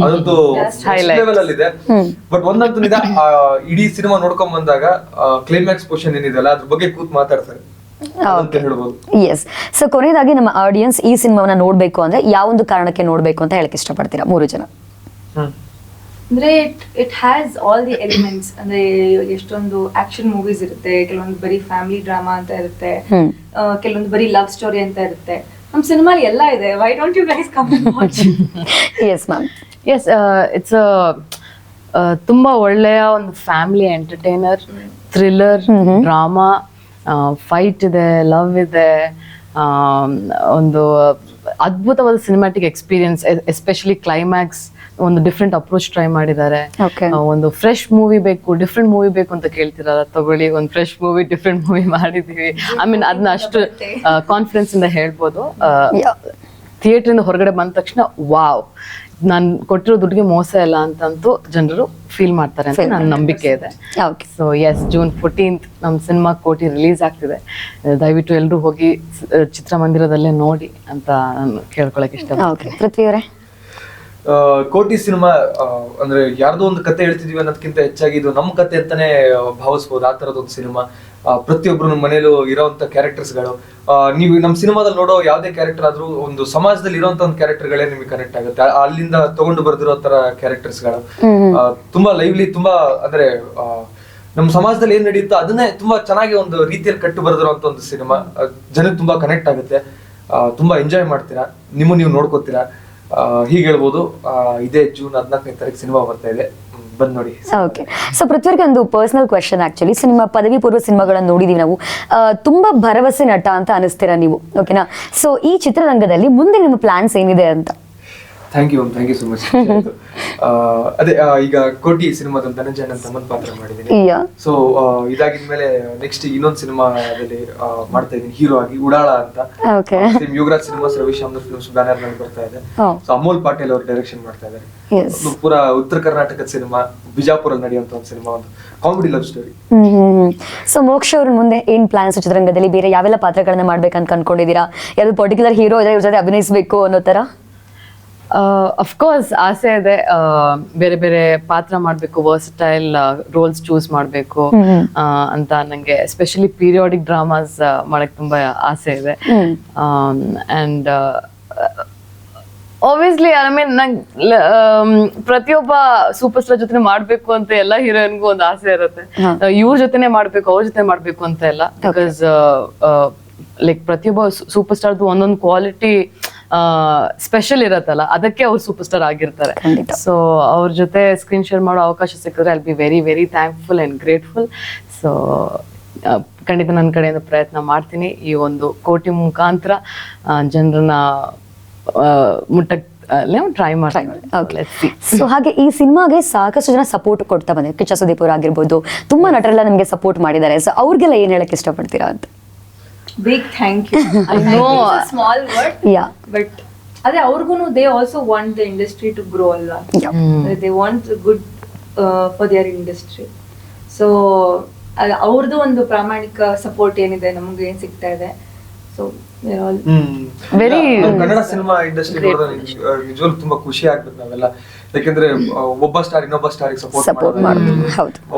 ಅದಂತೂ ಲೆವೆಲ್ ಅಲ್ಲಿ ಇದೆ. ಬಟ್ ಒಂದಂತೂ ನಿಜ, ಇಡೀ ಸಿನಿಮಾ ನೋಡ್ಕೊಂಡ್ ಬಂದಾಗ ಕ್ಲೈಮ್ಯಾಕ್ಸ್ ಪೋರ್ಷನ್ ಏನಿದೆಯಲ್ಲ ಅದ್ರ ಬಗ್ಗೆ ಕೂತ್ ಮಾತಾಡ್ತಾರೆ ಅಂತ ಹೇಳ್ಬೋದು. ಎಸ್. ಸೊ ಕೊನೆಯದಾಗಿ ನಮ್ಮ ಆಡಿಯನ್ಸ್ ಈ ಸಿನಿಮಾವನ್ನ ನೋಡ್ಬೇಕು ಅಂದ್ರೆ ಯಾವ ಒಂದು ಕಾರಣಕ್ಕೆ ನೋಡ್ಬೇಕು ಅಂತ ಹೇಳಕ್ ಇಷ್ಟಪಡ್ತೀರಾ 3 ಜನ? ಅಂದ್ರೆ it has all the elements. ಅಂದ್ರೆ ಎಷ್ಟೊಂದು ಆಕ್ಷನ್ ಮೂವೀಸ್ ಇರುತ್ತೆ, ಕೆಲವೊಂದು ಬರೀ ಫ್ಯಾಮಿಲಿ ಡ್ರಾಮಾ ಅಂತ ಇರುತ್ತೆ, ಕೆಲವೊಂದು ಬರೀ ಲವ್ ಸ್ಟೋರಿ ಅಂತ ಇರುತ್ತೆ. ನಮ್ ಸಿನಿಮಾ ಎಲ್ಲ ಇದೆ. Why don't you guys come and watch? Yes ma'am. Yes, it's ತುಂಬಾ ಒಳ್ಳೆಯ ಒಂದು family entertainer, thriller, drama, fight ಇದೆ, ಲವ್ ಇದೆ, ಒಂದು ಅದ್ಭುತವಾದ ಸಿನಿಮ್ಯಾಟಿಕ್ ಎಕ್ಸ್ಪೀರಿಯನ್ಸ್. ಎಸ್ಪೆಷಲಿ ಕ್ಲೈಮ್ಯಾಕ್ಸ್ ಒಂದು ಡಿಫ್ರೆಂಟ್ ಅಪ್ರೋಚ್ ಟ್ರೈ ಮಾಡಿದ್ದಾರೆ. ಒಂದು ಫ್ರೆಶ್ ಮೂವಿ ಬೇಕು, ಡಿಫ್ರೆಂಟ್ ಮೂವಿ ಬೇಕು ಅಂತ ಕೇಳ್ತಿರಲ್ಲ, ತಗೊಳ್ಳಿ ಒಂದು ಫ್ರೆಶ್ ಮೂವಿ, ಡಿಫ್ರೆಂಟ್ ಮೂವಿ ಮಾಡಿದೀವಿ. ಐ ಮೀನ್ ಅದನ್ನ ಅಷ್ಟು ಕಾನ್ಫಿಡೆನ್ಸ್ ಇಂದ ಹೇಳ್ಬೋದು. ಥಿಯೇಟರ್ ಇಂದ ಹೊರಗಡೆ ಬಂದ ತಕ್ಷಣ ವಾವ್, ನಾನು ಕೊಟ್ಟಿರೋ ದುಡ್ಡಿಗೆ ಮೋಸ ಇಲ್ಲ ಅಂತಂತೂ ಜನರು ಫೀಲ್ ಮಾಡ್ತಾರೆ ಅಂತ ನನ್ನ ನಂಬಿಕೆ ಇದೆ. ಸೊ ಎಸ್, ಜೂನ್ 14th ನಮ್ಮ ಸಿನಿಮಾ ಕೋಟಿ ರಿಲೀಸ್ ಆಗ್ತಿದೆ. ದಯವಿಟ್ಟು ಎಲ್ಲರೂ ಹೋಗಿ ಚಿತ್ರಮಂದಿರದಲ್ಲೇ ನೋಡಿ ಅಂತ ನಾನು ಕೇಳ್ಕೊಳಕ್ ಇಷ್ಟ. ಪೃಥ್ವಿ ಅವರೇ? ಕೋಟಿ ಸಿನಿಮಾ ಅಂದ್ರೆ ಯಾರ್ದೋ ಒಂದು ಕತೆ ಹೇಳ್ತಿದೀವಿ ಅನ್ನೋದಕ್ಕಿಂತ ಹೆಚ್ಚಾಗಿ ಇದು ನಮ್ಮ ಕತೆ ಅಂತಾನೆ ಭಾವಿಸ್ಬೋದು. ಆ ತರದ ಒಂದು ಸಿನಿಮಾ. ಪ್ರತಿಯೊಬ್ರು ಮನೇಲೂ ಇರೋಂತ ಕ್ಯಾರೆಕ್ಟರ್ಸ್ ಗಳು, ನೀವು ನಮ್ಮ ಸಿನಿಮಾದಲ್ಲಿ ನೋಡೋ ಯಾವ್ದೇ ಕ್ಯಾರೆಕ್ಟರ್ ಆದ್ರೂ ಒಂದು ಸಮಾಜದಲ್ಲಿ ಇರೋಂತ ಒಂದು ಕ್ಯಾರೆಕ್ಟರ್ಗಳೇ ನಿಮಗೆ ಕನೆಕ್ಟ್ ಆಗುತ್ತೆ. ಅಲ್ಲಿಂದ ತಗೊಂಡು ಬರ್ದಿರೋ ತರ ಕ್ಯಾರೆಕ್ಟರ್ಸ್ ಗಳು ತುಂಬಾ ಲೈವ್ಲಿ, ತುಂಬಾ ಅಂದ್ರೆ ನಮ್ಮ ಸಮಾಜದಲ್ಲಿ ಏನ್ ನಡೆಯುತ್ತೋ ಅದನ್ನೇ ತುಂಬಾ ಚೆನ್ನಾಗಿ ಒಂದು ರೀತಿಯಲ್ಲಿ ಕಟ್ಟು ಬರೆದಿರೋಂತ ಒಂದು ಸಿನಿಮಾ. ಜನಕ್ಕೆ ತುಂಬಾ ಕನೆಕ್ಟ್ ಆಗುತ್ತೆ, ತುಂಬಾ ಎಂಜಾಯ್ ಮಾಡ್ತೀರಾ, ನೀವು ನೋಡ್ಕೋತೀರಾ, ಹೀಗೆ ಹೇಳ್ಬೋದು. ಇದೇ ಜೂನ್ 14ನೇ ತಾರೀಕು ಸಿನಿಮಾ ಬರ್ತಾ ಇದೆ, ಬಂದ್ ನೋಡಿ. ಓಕೆ. ಸೊ ಪೃಥ್ವಿಗೆ ಒಂದು ಪರ್ಸನಲ್ ಕ್ವೆಶನ್. ಆಕ್ಚುಲಿ ಸಿನಿಮಾ ಪದವಿ ಪೂರ್ವ ಸಿನಿಮಾಗಳನ್ನ ನೋಡಿದೀವಿ ನಾವು, ತುಂಬಾ ಭರವಸೆ ನಟ ಅಂತ ಅನಿಸ್ತೀರಾ ನೀವು, ಓಕೆನಾ? ಸೊ ಈ ಚಿತ್ರರಂಗದಲ್ಲಿ ಮುಂದೆ ನಿಮ್ಮ ಪ್ಲಾನ್ಸ್ ಏನಿದೆ ಅಂತ? Thank you so much. ಅದೇ ಈಗ ಕೋಟಿ ಸಿನಿಮಾದಲ್ಲಿ ಧನಂಜಯ ನನ್ನ ತಮ್ಮನ ಪಾತ್ರ ಮಾಡಿದ್ದೀನಿ. ಸೊ ಇದಾಗಿದ್ಮೇಲೆ ನೆಕ್ಸ್ಟ್ ಇನ್ನೊಂದು ಸಿನಿಮಾದಲ್ಲಿ ಮಾಡ್ತಾ ಇದ್ದೀನಿ ಹೀರೋ ಆಗಿ, ಉಡಾಳ ಅಂತ. ಯುವರಾಜ್ ಸಿನಿಮಾಸ್, ರವಿಶಾಮರ್ ಫಿಲ್ಮ್ಸ್ ಬ್ಯಾನರ್ ನಲ್ಲಿ ಬರ್ತಾ ಇದೆ. ಸೊ ಅಮೋಲ್ ಪಾಟೀಲ್ ಅವರು ಡೈರೆಕ್ಷನ್ ಮಾಡ್ತಾ ಇದ್ದಾರೆ. ಪೂರಾ ಉತ್ತರ ಕರ್ನಾಟಕದ ಸಿನಿಮಾ, ಬಿಜಾಪುರಲ್ಲಿ ನಡೆಯುವಂತ ಒಂದು ಸಿನಿಮಾ, ಒಂದು ಕಾಮಿಡಿ ಲವ್ ಸ್ಟೋರಿ. ಸೊ ಮೋಕ್ಷ ಅವ್ರ ಮುಂದೆ ಏನ್ ಪ್ಲಾನ್ಸ್ ಚಿತ್ರರಂಗದಲ್ಲಿ? ಬೇರೆ ಯಾವೆಲ್ಲ ಪಾತ್ರಗಳನ್ನ ಮಾಡ್ಬೇಕಂತ ಅನ್ಕೊಂಡಿದೀರಾ? ಯಾವ್ದು ಪರ್ಟಿಕ್ಯುಲರ್ ಹೀರೋ ಇದ್ರೆ ಇವ್ರ ಜೊತೆ ಅಭಿನಯಿಸಬೇಕು ಅನ್ನೋ ತರ? ಅಫ್ಕೋರ್ಸ್ ಆಸೆ ಇದೆ, ಬೇರೆ ಬೇರೆ ಪಾತ್ರ ಮಾಡ್ಬೇಕು, ವರ್ಸಟೈಲ್ ರೋಲ್ಸ್ ಚೂಸ್ ಮಾಡ್ಬೇಕು ಅಂತ ನಂಗೆ. ಎಸ್ಪೆಷಲಿ ಪೀರಿಯಾಡಿಕ್ ಡ್ರಾಮಾಸ್ ಮಾಡಕ್ ತುಂಬಾ ಆಸೆ ಇದೆ. ಅಂಡ್ ಆಬ್ವಿಯಸ್ಲಿ ಐ ಮೀನ್ ನಂಗೆ ಪ್ರತಿಯೊಬ್ಬ ಸೂಪರ್ ಸ್ಟಾರ್ ಜೊತೆ ಮಾಡ್ಬೇಕು ಅಂತ ಎಲ್ಲ ಹೀರೋಯಿನ್ಗೂ ಒಂದು ಆಸೆ ಇರುತ್ತೆ. ಇವ್ರ ಜೊತೆನೆ ಮಾಡ್ಬೇಕು, ಅವ್ರ ಜೊತೆ ಮಾಡ್ಬೇಕು ಅಂತ ಎಲ್ಲ. ಬಿಕಾಸ್ ಲೈಕ್ ಪ್ರತಿಯೊಬ್ಬ ಸೂಪರ್ ಸ್ಟಾರ್ದು ಒಂದೊಂದು ಕ್ವಾಲಿಟಿ ಸ್ಪೆಷಲ್ ಇರತ್ತಲ್ಲ, ಅದಕ್ಕೆ ಅವ್ರು ಸೂಪರ್ ಸ್ಟಾರ್ ಆಗಿರ್ತಾರೆ. ಸೊ ಅವ್ರ ಜೊತೆ ಸ್ಕ್ರೀನ್ ಶೇರ್ ಮಾಡೋ ಅವಕಾಶ ಸಿಕ್ಕಿದ್ರೆ I be very very thankful and grateful. So ಖಂಡಿತ ನನ್ನ ಕಡೆಯಿಂದ ಪ್ರಯತ್ನ ಮಾಡ್ತೀನಿ. ಈ ಒಂದು ಕೋಟಿ ಮುಖಾಂತರ ಜನರನ್ನ ಮುಟ್ಟಕ್ ಟ್ರೈ ಮಾಡ್ತೀನಿ. ಸೊ ಹಾಗೆ ಈ ಸಿನಿಮಾಗೆ ಸಾಕಷ್ಟು ಜನ ಸಪೋರ್ಟ್ ಕೊಡ್ತಾ ಬಂದಿದೆ. ಕಿಚ್ಚ ಸುದೀಪ್ ಅವ್ರು ಆಗಿರ್ಬೋದು, ತುಂಬಾ ನಟರೆಲ್ಲ ನಮ್ಗೆ ಸಪೋರ್ಟ್ ಮಾಡಿದ್ದಾರೆ. ಸೊ ಅವ್ರಿಗೆಲ್ಲ ಏನ್ ಹೇಳಕ್ ಇಷ್ಟಪಡ್ತೀರಾ ಅಂತ? Big thank you. I know it's a small word, yeah, but ade avrgunu they also want the industry to grow alva. They want good for their industry. So ಅವ್ರದ್ದು ಒಂದು ಪ್ರಾಮಾಣಿಕ ಸಪೋರ್ಟ್ ಏನಿದೆ ನಮಗೆ ಏನ್ ಸಿಗ್ತಾ ಇದೆ. So very Kannada cinema industry ನಿಜವಾಗ್ಲೂ ತುಂಬಾ ಖುಷಿ ಆಗ್ಬೇಕು ನಾವೆಲ್ಲ. ಯಾಕಂದ್ರೆ ಒಬ್ಬ ಸ್ಟಾರ್ ಇನ್ನೊಬ್ಬ ಸ್ಟಾರ್ ಸಪೋರ್ಟ್ ಮಾಡೋದು,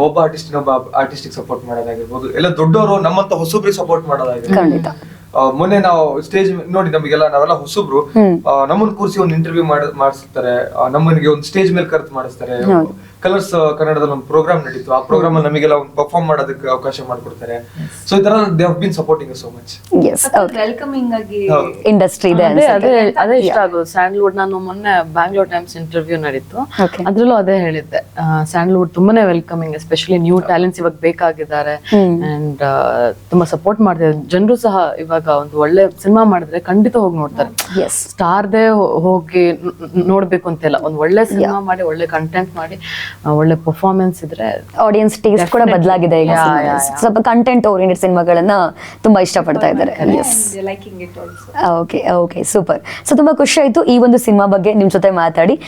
ಒಬ್ಬ ಆರ್ಟಿಸ್ಟ್ ಇನ್ನೊಬ್ಬ ಆರ್ಟಿಸ್ಟ್ ಸಪೋರ್ಟ್ ಮಾಡೋದಾಗಿರ್ಬೋದು, ಎಲ್ಲ ದೊಡ್ಡವರು ನಮ್ಮಂತ ಹೊಸಬ್ರಿಗೆ ಸಪೋರ್ಟ್ ಮಾಡೋದಾಗಿರ್ಬೋದು. ಮೊನ್ನೆ ನಾವು ಸ್ಟೇಜ್ ನೋಡಿ, ನಮಗೆಲ್ಲ ನಾವೆಲ್ಲ ಹೊಸಬ್ರು, ನಮ್ಮನ್ನ ಕೂರಿಸಿ ಒಂದು ಇಂಟರ್ವ್ಯೂ ಮಾಡಿಸ್ತಾರೆ, ನಮ್ಮನಿಗೆ ಒಂದು ಸ್ಟೇಜ್ ಮೇಲೆ ಕರೆದು ಮಾಡಿಸ್ತಾರೆ, ಕಲರ್ಸ್ ಕನ್ನಡದಲ್ಲಿ ಒಂದು ಪ್ರೋಗ್ರಾಮ್ ನಡೀತು. ಆ ಪ್ರೋಗ್ರಾಮ್ ಅಲ್ಲಿ ನಮಗೆಲ್ಲ ಒಂದು ಪರ್ಫಾರ್ಮ್ ಮಾಡೋದಕ್ಕೆ ಅವಕಾಶ ಮಾಡಿಕೊಡ್ತಾರೆ. ಸೊ ಈ ತರ they have been supporting so much. Yes welcoming ಆಗಿ ಇಂಡಸ್ಟ್ರಿ ಇದೆ ಅದೇ ಅನ್ಸುತ್ತೆ. ಅದೇ ಇಷ್ಟ ಆಗೋದು ಸ್ಯಾಂಡಲ್ವುಡ್. ನಾನು ಮೊನ್ನೆ ಬ್ಯಾಂಗ್ಳೂರ್ ಟೈಮ್ಸ್ ಇಂಟರ್ವ್ಯೂ ನಡೀತು, Okay. ಅದ್ರಲ್ಲೂ ಅದೇ ಹೇಳಿದ್ದೆ. ಸ್ಯಾಂಡಲ್ವುಡ್ ತುಂಬಾನೇ ವೆಲ್ಕಮಿಂಗ್, ಎಸ್ಪೆಷಲಿ ನ್ಯೂ ಟ್ಯಾಲೆಂಟ್ಸ್ ಇವಾಗ ಬೇಕಾಗಿದ್ದಾರೆ ಅಂಡ್ ತುಂಬಾ ಸಪೋರ್ಟ್ ಮಾಡ್ತಿದ್ದಾರೆ. ಜನರು ಸಹ ಇವಾಗ ಒಂದು ಒಳ್ಳೆ ಸಿನಿಮಾ ಮಾಡಿದ್ರೆ ಖಂಡಿತ ಹೋಗಿ ನೋಡ್ತಾರೆ. ಎಸ್ ಸ್ಟಾರ್ದೇ ಹೋಗಿ ನೋಡ್ಬೇಕು ಅಂತೆಲ್ಲ, ಒಂದ್ ಒಳ್ಳೆ ಸಿನಿಮಾ ಮಾಡಿ ಒಳ್ಳೆ ಕಂಟೆಂಟ್ ಮಾಡಿ ಒಳ್ಳೆ ಪರ್ಫಾರ್ಮೆನ್ಸ್ ಇದ್ರೆ ಆಡಿಯನ್ಸ್ ಟೇಸ್ಟ್ ಕೂಡ ಬದಲಾಗಿದೆ ಈಗ. Yeah, cinemas. yeah, yeah. ಸ್ವಲ್ಪ ಕಂಟೆಂಟ್ ಓರಿಯೆಂಟೆಡ್ ಸಿನಿಮಾಗಳನ್ನ ತುಂಬಾ ಇಷ್ಟಪಡ್ತಾ ಇದ್ದಾರೆ. Yes liking it also. Okay okay super. So ತುಂಬಾ ಖುಷಿ ಆಯ್ತು ಈ ಒಂದು ಸಿನಿಮಾ ಬಗ್ಗೆ ನಿಮ್ ಜೊತೆ ಮಾತಾಡಿ.